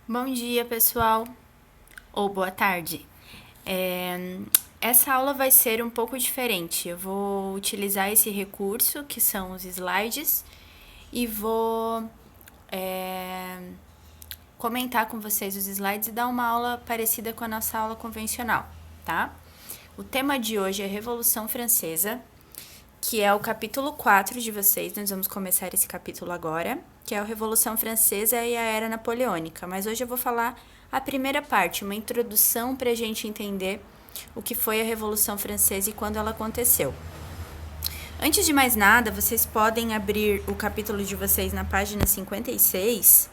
Bom dia, pessoal, ou boa tarde. Essa aula vai ser um pouco diferente. Eu vou utilizar esse recurso, que são os slides, e vou comentar com vocês os slides e dar uma aula parecida com a nossa aula convencional, tá? O tema de hoje é Revolução Francesa, que é o capítulo 4 de vocês. Nós vamos começar esse capítulo agora, que é a Revolução Francesa e a Era Napoleônica. Mas hoje eu vou falar a primeira parte, uma introdução para a gente entender o que foi a Revolução Francesa e quando ela aconteceu. Antes de mais nada, vocês podem abrir o capítulo de vocês na página 56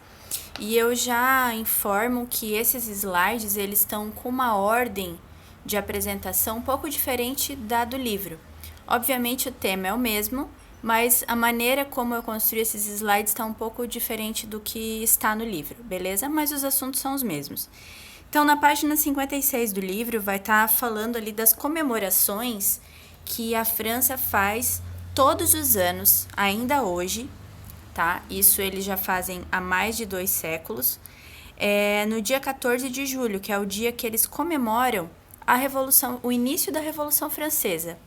e eu já informo que esses slides eles estão com uma ordem de apresentação um pouco diferente da do livro. Obviamente o tema é o mesmo, mas a maneira como eu construí esses slides está um pouco diferente do que está no livro, beleza? Mas os assuntos são os mesmos. Então, na página 56 do livro, vai estar falando ali das comemorações que a França faz todos os anos, ainda hoje, tá? Isso eles já fazem há mais de 2 séculos. No dia 14 de julho, que é o dia que eles comemoram a Revolução, o início da Revolução Francesa,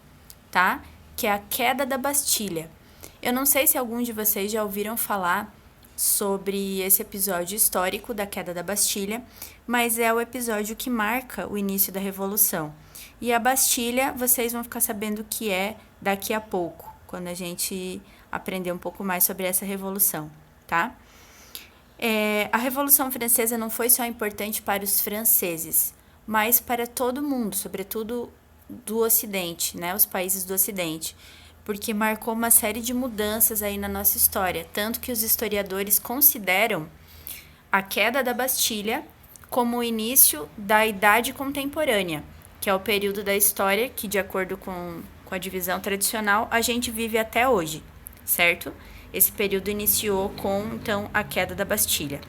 tá? Que é a queda da Bastilha. Eu não sei se alguns de vocês já ouviram falar sobre esse episódio histórico da queda da Bastilha, mas é o episódio que marca o início da Revolução. E a Bastilha, vocês vão ficar sabendo o que é daqui a pouco, quando a gente aprender um pouco mais sobre essa revolução, tá? A Revolução Francesa não foi só importante para os franceses, mas para todo mundo, sobretudo do Ocidente, né, os países do Ocidente, porque marcou uma série de mudanças aí na nossa história, tanto que os historiadores consideram a queda da Bastilha como o início da Idade Contemporânea, que é o período da história que, de acordo com a divisão tradicional, a gente vive até hoje, certo? Esse período iniciou com, então, a queda da Bastilha.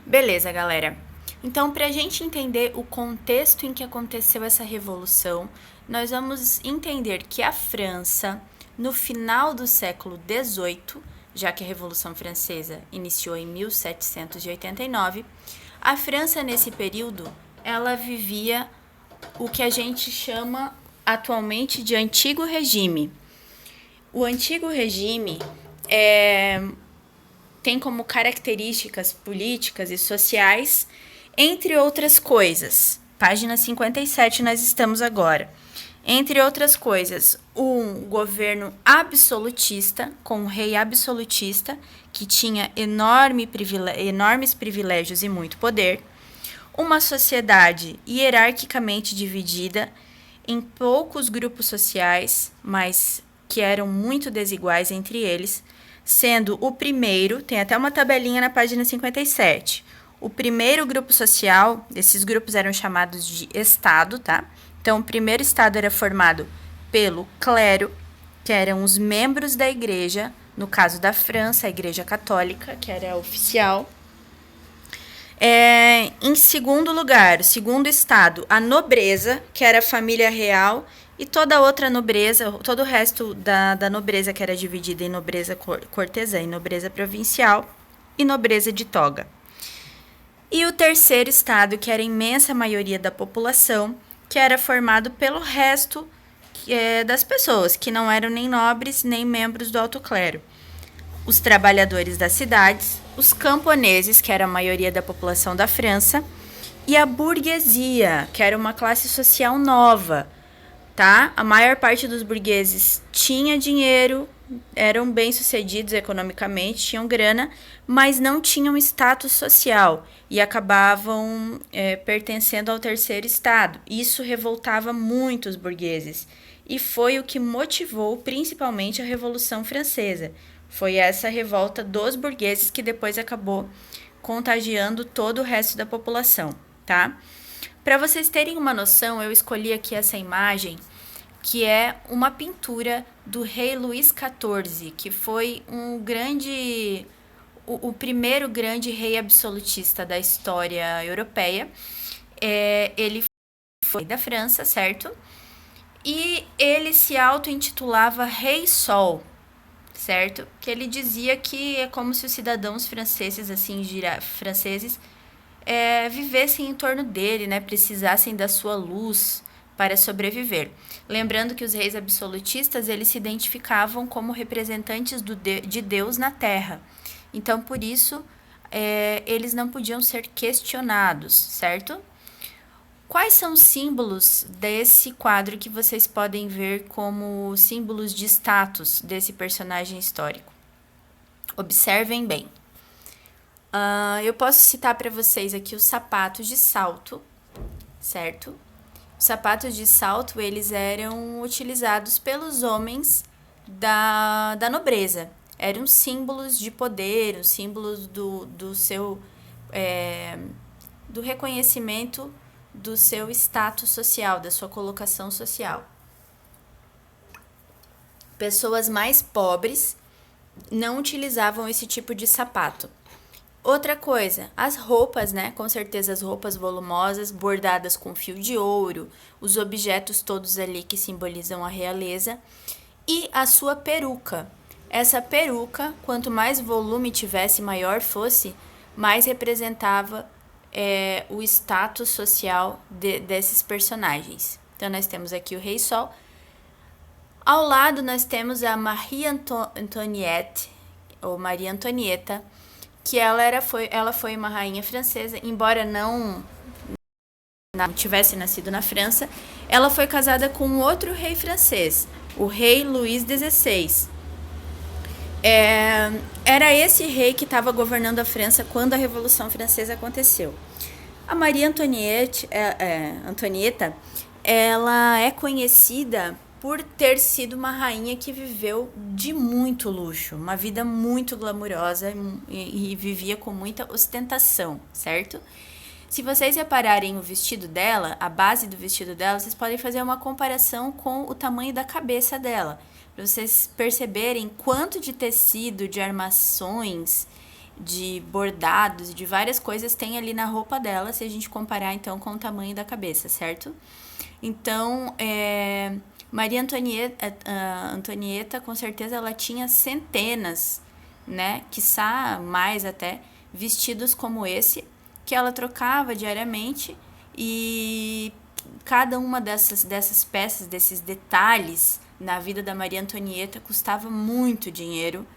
Beleza, galera. Então, para a gente entender o contexto em que aconteceu essa revolução, nós vamos entender que a França, no final do século XVIII, já que a Revolução Francesa iniciou em 1789, a França, nesse período, ela vivia o que a gente chama atualmente de Antigo Regime. O Antigo Regime tem como características políticas e sociais, entre outras coisas. Página 57 nós estamos agora. Entre outras coisas, um governo absolutista, com um rei absolutista, que tinha enormes privilégios e muito poder, uma sociedade hierarquicamente dividida em poucos grupos sociais, mas que eram muito desiguais entre eles, sendo o primeiro, tem até uma tabelinha na página 57. O primeiro grupo social, esses grupos eram chamados de Estado, tá? Então, o primeiro Estado era formado pelo clero, que eram os membros da igreja, no caso da França, a Igreja Católica, que era oficial. Em segundo lugar, segundo estado, a nobreza, que era a família real, e toda a outra nobreza, todo o resto da nobreza, que era dividida em nobreza cortesã e nobreza provincial e nobreza de toga. E o terceiro estado, que era a imensa maioria da população, que era formado pelo resto das pessoas, que não eram nem nobres nem membros do alto clero. Os trabalhadores das cidades, os camponeses, que era a maioria da população da França, e a burguesia, que era uma classe social nova, tá? A maior parte dos burgueses tinha dinheiro, eram bem-sucedidos economicamente, tinham grana, mas não tinham status social e acabavam pertencendo ao terceiro estado. Isso revoltava muito os burgueses e foi o que motivou principalmente a Revolução Francesa. Foi essa revolta dos burgueses que depois acabou contagiando todo o resto da população, tá? Para vocês terem uma noção, eu escolhi aqui essa imagem, que é uma pintura do rei Luís XIV, que foi o primeiro grande rei absolutista da história europeia. Ele foi da França, certo? E ele se auto-intitulava Rei Sol. certo? Que ele dizia que é como se os cidadãos franceses, assim, franceses, vivessem em torno dele, né? Precisassem da sua luz para sobreviver. Lembrando que os reis absolutistas, eles se identificavam como representantes de Deus na Terra. Então, por isso, eles não podiam ser questionados, certo? Quais são os símbolos desse quadro que vocês podem ver como símbolos de status desse personagem histórico? Observem bem. Eu posso citar para vocês aqui os sapatos de salto, certo? Os sapatos de salto, eles eram utilizados pelos homens da nobreza. Eram símbolos de poder, os símbolos do seu... do reconhecimento do seu status social, da sua colocação social. Pessoas mais pobres não utilizavam esse tipo de sapato. Outra coisa, as roupas, né? Com certeza as roupas volumosas, bordadas com fio de ouro, os objetos todos ali que simbolizam a realeza e a sua peruca. Essa peruca, quanto mais volume tivesse, maior fosse, mais representava o status social desses personagens. Então, nós temos aqui o Rei Sol. Ao lado, nós temos a Marie Antoinette, ou Maria Antonieta, que ela foi uma rainha francesa, embora não tivesse nascido na França. Ela foi casada com outro rei francês, o rei Luís XVI. Era esse rei que estava governando a França quando a Revolução Francesa aconteceu. A Maria Antonieta, ela é conhecida por ter sido uma rainha que viveu de muito luxo, uma vida muito glamurosa e vivia com muita ostentação, certo? Se vocês repararem o vestido dela, a base do vestido dela, vocês podem fazer uma comparação com o tamanho da cabeça dela, para vocês perceberem quanto de tecido, de armações, de bordados, de várias coisas tem ali na roupa dela, se a gente comparar então com o tamanho da cabeça, certo? Então, Maria Antonieta, com certeza, ela tinha centenas, né, quiçá mais até, vestidos como esse, que ela trocava diariamente, e cada uma dessas peças, desses detalhes na vida da Maria Antonieta custava muito dinheiro,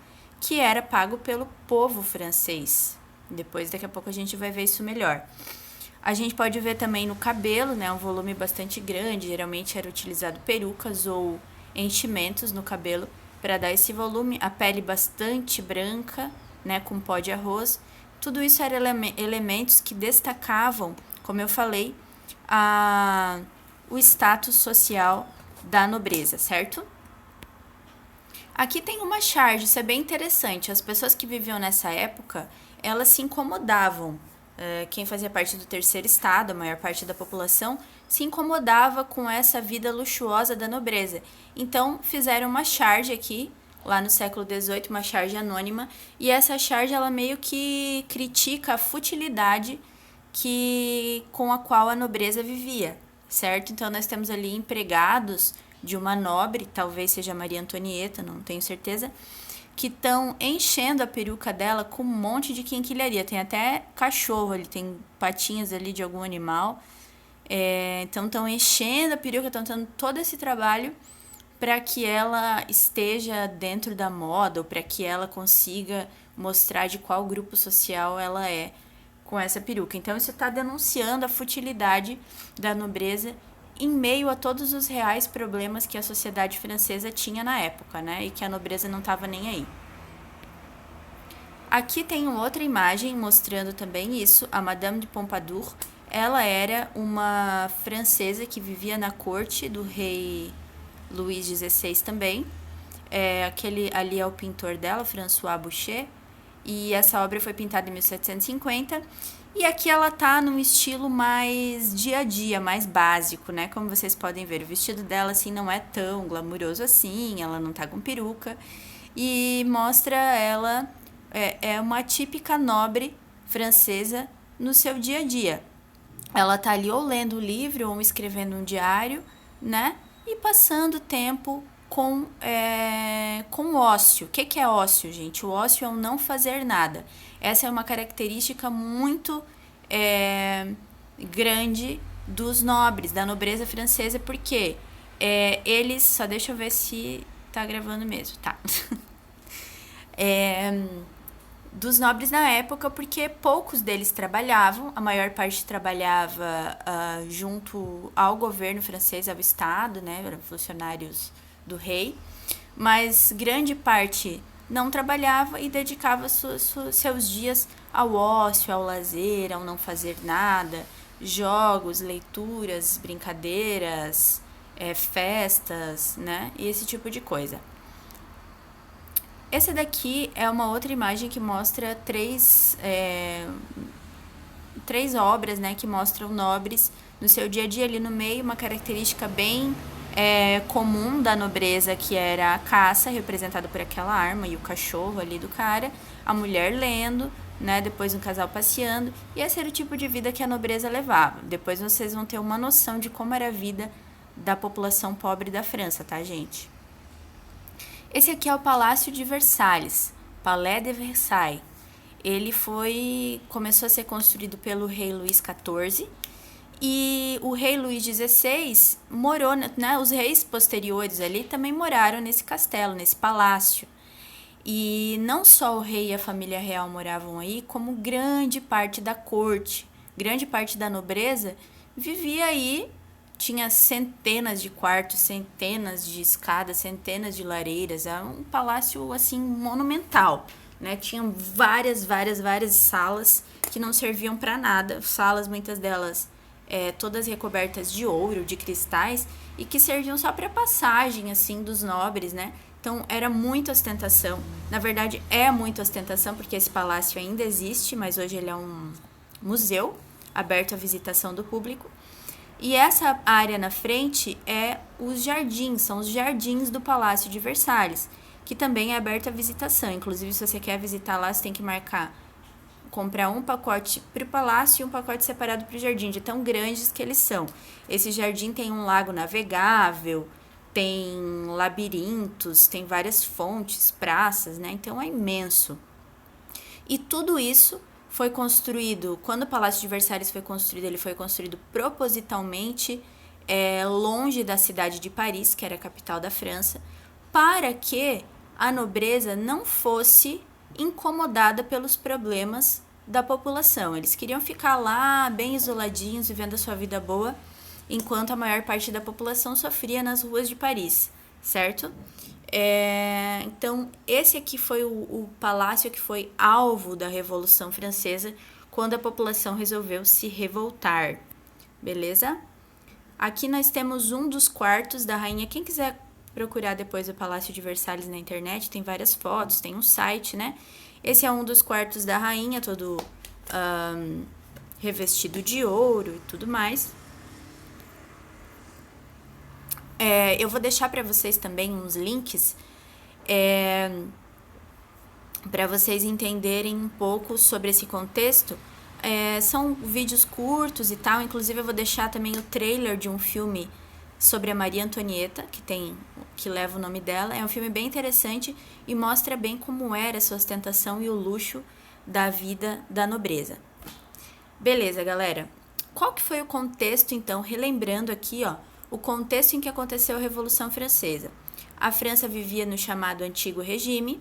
que era pago pelo povo francês. Depois, daqui a pouco, a gente vai ver isso melhor. A gente pode ver também no cabelo, né, um volume bastante grande, geralmente era utilizado perucas ou enchimentos no cabelo para dar esse volume, a pele bastante branca, né, com pó de arroz. Tudo isso eram elementos que destacavam, como eu falei, o status social da nobreza, certo? Aqui tem uma charge, isso é bem interessante. As pessoas que viviam nessa época, elas se incomodavam. Quem fazia parte do terceiro estado, a maior parte da população, se incomodava com essa vida luxuosa da nobreza. Então, fizeram uma charge aqui, lá no século XVIII, uma charge anônima, e essa charge, ela meio que critica a futilidade com a qual a nobreza vivia, certo? Então, nós temos ali empregados de uma nobre, talvez seja Maria Antonieta, não tenho certeza, que estão enchendo a peruca dela com um monte de quinquilharia. Tem até cachorro, ele tem patinhas ali de algum animal. Então estão enchendo a peruca, estão dando todo esse trabalho para que ela esteja dentro da moda, ou para que ela consiga mostrar de qual grupo social ela é com essa peruca. Então isso está denunciando a futilidade da nobreza em meio a todos os reais problemas que a sociedade francesa tinha na época, né? E que a nobreza não estava nem aí. Aqui tem uma outra imagem mostrando também isso, a Madame de Pompadour. Ela era uma francesa que vivia na corte do rei Luís XVI também. Aquele ali é o pintor dela, François Boucher. E essa obra foi pintada em 1750. E aqui ela tá num estilo mais dia a dia, mais básico, né? Como vocês podem ver, o vestido dela, assim, não é tão glamuroso assim, ela não tá com peruca. E mostra ela, é uma típica nobre francesa no seu dia a dia. Ela tá ali ou lendo um livro ou escrevendo um diário, né? E passando tempo com ócio. O que é ócio, gente? O ócio é o não fazer nada. Essa é uma característica muito grande dos nobres, da nobreza francesa, porque eles... Só deixa eu ver se tá gravando mesmo, tá? Dos nobres na época, porque poucos deles trabalhavam, a maior parte trabalhava junto ao governo francês, ao Estado, né, eram funcionários do rei, mas grande parte não trabalhava e dedicava seus dias ao ócio, ao lazer, ao não fazer nada, jogos, leituras, brincadeiras, festas, né, e esse tipo de coisa. Essa daqui é uma outra imagem que mostra três obras, né, que mostram nobres no seu dia a dia. Ali no meio, uma característica bem comum da nobreza, que era a caça, representada por aquela arma, e o cachorro ali do cara, a mulher lendo, né, depois um casal passeando, e esse era o tipo de vida que a nobreza levava. Depois vocês vão ter uma noção de como era a vida da população pobre da França, tá, gente? Esse aqui é o Palácio de Versalhes, Palais de Versailles. Ele começou a ser construído pelo rei Luís XIV e o rei Luís XVI morou, né, os reis posteriores ali também moraram nesse castelo, nesse palácio. E não só o rei e a família real moravam aí, como grande parte da corte, grande parte da nobreza vivia aí. Tinha centenas de quartos, centenas de escadas, centenas de lareiras. Era um palácio, assim, monumental, né? Tinham várias salas que não serviam para nada. Salas, muitas delas todas recobertas de ouro, de cristais, e que serviam só para passagem, assim, dos nobres, né? Então, era muita ostentação. Na verdade, é muita ostentação, porque esse palácio ainda existe, mas hoje ele é um museu aberto à visitação do público. E essa área na frente os jardins, são os jardins do Palácio de Versalhes, que também é aberto à visitação. Inclusive, se você quer visitar lá, você tem que comprar um pacote para o palácio e um pacote separado para o jardim, de tão grandes que eles são. Esse jardim tem um lago navegável, tem labirintos, tem várias fontes, praças, né? Então é imenso. E tudo isso foi construído, quando o Palácio de Versalhes foi construído, ele foi construído propositalmente longe da cidade de Paris, que era a capital da França, para que a nobreza não fosse incomodada pelos problemas da população. Eles queriam ficar lá, bem isoladinhos, vivendo a sua vida boa, enquanto a maior parte da população sofria nas ruas de Paris, certo? Então, esse aqui foi o palácio que foi alvo da Revolução Francesa, quando a população resolveu se revoltar, beleza? Aqui nós temos um dos quartos da rainha. Quem quiser procurar depois o Palácio de Versalhes na internet, tem várias fotos, tem um site, né? Esse é um dos quartos da rainha, todo revestido de ouro e tudo mais. Eu vou deixar para vocês também uns links para vocês entenderem um pouco sobre esse contexto. São vídeos curtos e tal, inclusive eu vou deixar também o trailer de um filme sobre a Maria Antonieta, que leva o nome dela. É um filme bem interessante e mostra bem como era essa ostentação e o luxo da vida da nobreza. Beleza, galera. Qual que foi o contexto, então, relembrando aqui, ó, o contexto em que aconteceu a Revolução Francesa? A França vivia no chamado Antigo Regime,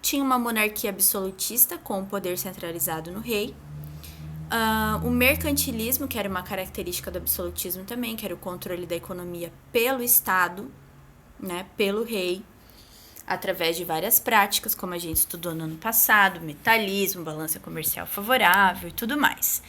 tinha uma monarquia absolutista com o poder centralizado no rei, o mercantilismo, que era uma característica do absolutismo também, que era o controle da economia pelo Estado, né, pelo rei, através de várias práticas, como a gente estudou no ano passado, metalismo, balança comercial favorável e tudo mais.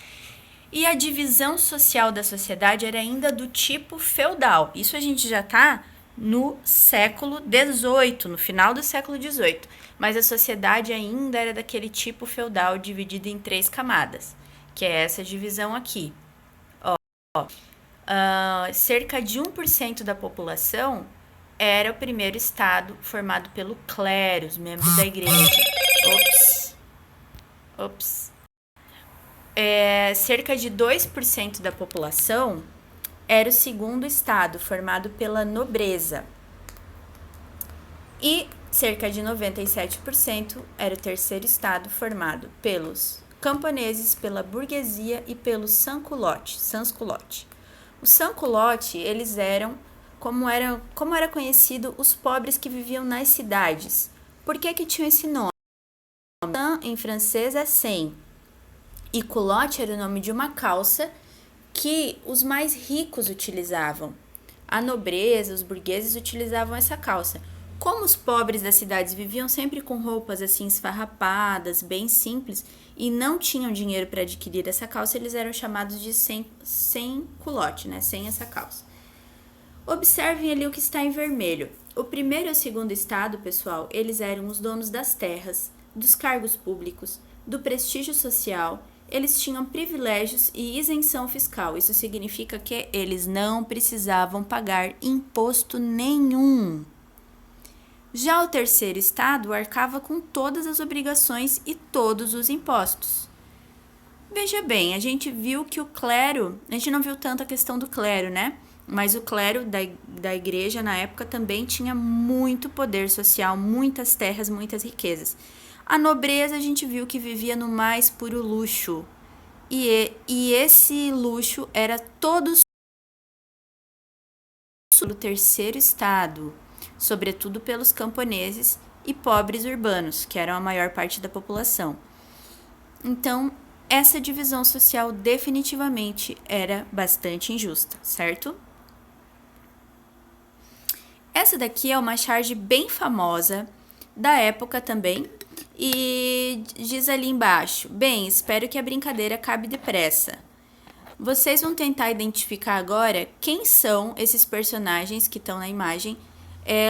E a divisão social da sociedade era ainda do tipo feudal. Isso a gente já está no século XVIII, no final do século XVIII. Mas a sociedade ainda era daquele tipo feudal, dividida em 3 camadas, que é essa divisão aqui. Cerca de 1% da população era o primeiro estado formado pelo clero, os membros da igreja. Ops. Cerca de 2% da população era o segundo estado, formado pela nobreza. E cerca de 97% era o terceiro estado formado pelos camponeses, pela burguesia e pelos sans-culottes. Os sans-culottes, eles eram como era conhecido os pobres que viviam nas cidades. Por que tinham esse nome? Sans em francês é sem. E culotte era o nome de uma calça que os mais ricos utilizavam. A nobreza, os burgueses utilizavam essa calça. Como os pobres das cidades viviam sempre com roupas assim esfarrapadas, bem simples, e não tinham dinheiro para adquirir essa calça, eles eram chamados de sem culotte, né? Sem essa calça. Observem ali o que está em vermelho. O primeiro e o segundo estado, pessoal, eles eram os donos das terras, dos cargos públicos, do prestígio social. Eles tinham privilégios e isenção fiscal. Isso significa que eles não precisavam pagar imposto nenhum. Já o terceiro estado arcava com todas as obrigações e todos os impostos. Veja bem, a gente viu que o clero, a gente não viu tanto a questão do clero, né? Mas o clero da igreja na época também tinha muito poder social, muitas terras, muitas riquezas. A nobreza a gente viu que vivia no mais puro luxo. E esse luxo era todo do terceiro estado, sobretudo pelos camponeses e pobres urbanos, que eram a maior parte da população. Então, essa divisão social definitivamente era bastante injusta, certo? Essa daqui é uma charge bem famosa da época também, e diz ali embaixo: bem, espero que a brincadeira acabe depressa. Vocês vão tentar identificar agora quem são esses personagens que estão na imagem,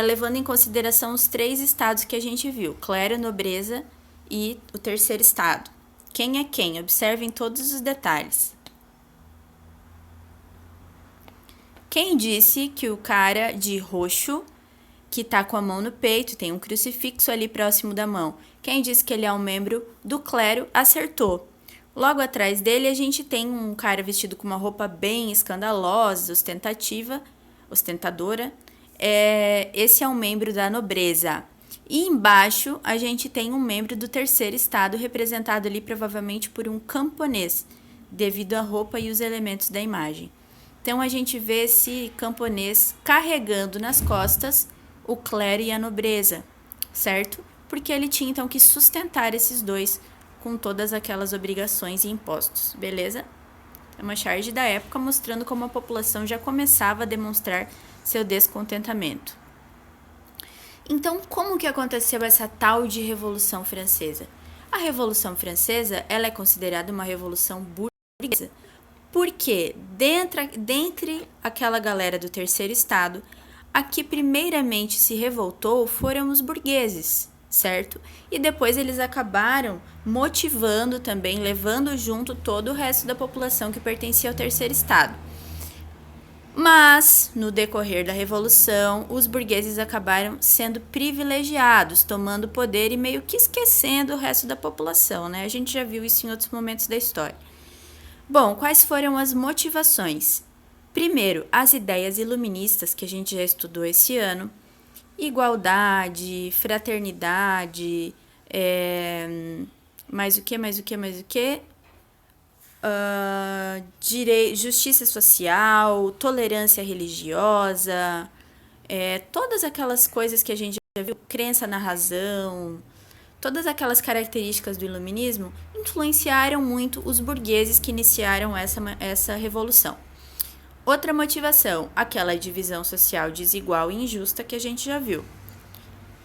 levando em consideração os três estados que a gente viu: clero, nobreza e o terceiro estado. Quem é quem? Observem todos os detalhes. Quem disse que o cara de roxo, que tá com a mão no peito, tem um crucifixo ali próximo da mão, quem disse que ele é um membro do clero, acertou. Logo atrás dele, a gente tem um cara vestido com uma roupa bem escandalosa, ostentadora. Esse é um membro da nobreza. E embaixo, a gente tem um membro do terceiro estado, representado ali provavelmente por um camponês, devido à roupa e os elementos da imagem. Então, a gente vê esse camponês carregando nas costas o clero e a nobreza, certo? Porque ele tinha, então, que sustentar esses dois com todas aquelas obrigações e impostos, beleza? É uma charge da época mostrando como a população já começava a demonstrar seu descontentamento. Então, como que aconteceu essa tal de Revolução Francesa? A Revolução Francesa, ela é considerada uma revolução burguesa, porque dentre aquela galera do terceiro estado, a que primeiramente se revoltou foram os burgueses, certo? E depois eles acabaram motivando também, levando junto todo o resto da população que pertencia ao terceiro estado. Mas, no decorrer da Revolução, os burgueses acabaram sendo privilegiados, tomando poder e meio que esquecendo o resto da população, né? A gente já viu isso em outros momentos da história. Bom, quais foram as motivações? Primeiro, as ideias iluministas que a gente já estudou esse ano: igualdade, fraternidade, mais o que? Justiça social, tolerância religiosa, todas aquelas coisas que a gente já viu, crença na razão. Todas aquelas características do iluminismo influenciaram muito os burgueses que iniciaram essa revolução. Outra motivação, aquela divisão social desigual e injusta que a gente já viu.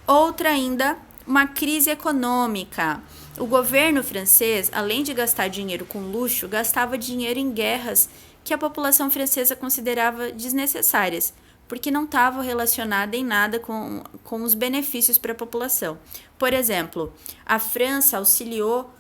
Outra ainda, uma crise econômica. O governo francês, além de gastar dinheiro com luxo, gastava dinheiro em guerras que a população francesa considerava desnecessárias, porque não estava relacionada em nada com os benefícios para a população. Por exemplo, a França auxiliou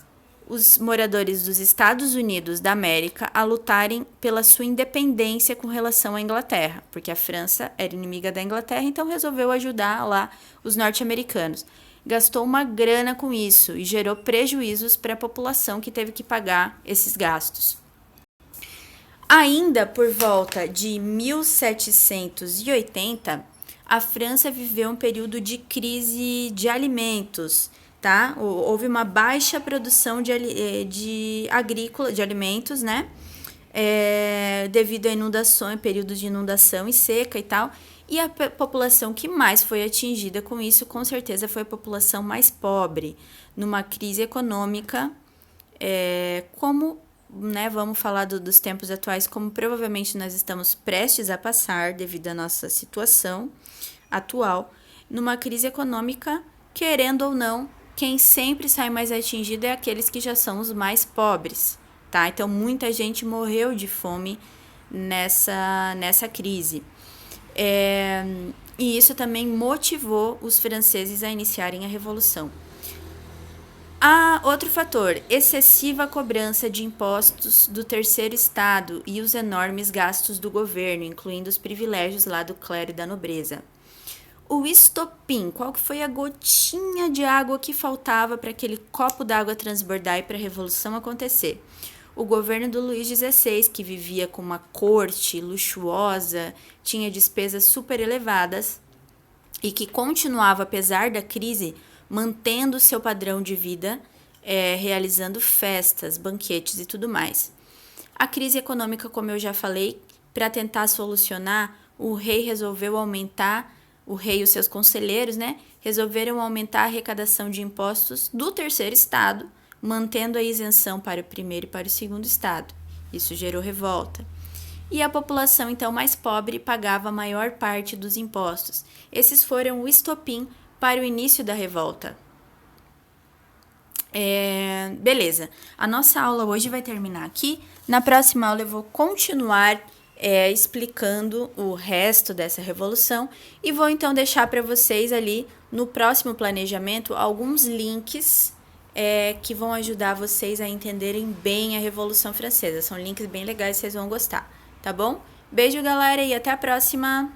os moradores dos Estados Unidos da América a lutarem pela sua independência com relação à Inglaterra, porque a França era inimiga da Inglaterra, então resolveu ajudar lá os norte-americanos. Gastou uma grana com isso e gerou prejuízos para a população que teve que pagar esses gastos. Ainda por volta de 1780, a França viveu um período de crise de alimentos, tá? Houve uma baixa produção de alimentos, né? Devido a inundações, períodos de inundação e seca e tal. E a população que mais foi atingida com isso, com certeza, foi a população mais pobre, numa crise econômica, como, né, vamos falar dos tempos atuais, como provavelmente nós estamos prestes a passar devido à nossa situação atual, numa crise econômica, querendo ou não, quem sempre sai mais atingido é aqueles que já são os mais pobres, tá? Então, muita gente morreu de fome nessa crise. E isso também motivou os franceses a iniciarem a Revolução. Outro fator, excessiva cobrança de impostos do terceiro estado e os enormes gastos do governo, incluindo os privilégios lá do clero e da nobreza. O estopim, qual que foi a gotinha de água que faltava para aquele copo d'água transbordar e para a Revolução acontecer? O governo do Luís XVI, que vivia com uma corte luxuosa, tinha despesas super elevadas e que continuava, apesar da crise, mantendo seu padrão de vida, realizando festas, banquetes e tudo mais. A crise econômica, como eu já falei, para tentar solucionar, o rei e os seus conselheiros, né, resolveram aumentar a arrecadação de impostos do terceiro estado, mantendo a isenção para o primeiro e para o segundo estado. Isso gerou revolta. E a população, então, mais pobre pagava a maior parte dos impostos. Esses foram o estopim para o início da revolta. Beleza, a nossa aula hoje vai terminar aqui. Na próxima aula eu vou continuar explicando o resto dessa revolução e vou então deixar para vocês ali no próximo planejamento alguns links que vão ajudar vocês a entenderem bem a Revolução Francesa. São links bem legais, vocês vão gostar, tá bom? Beijo, galera, e até a próxima!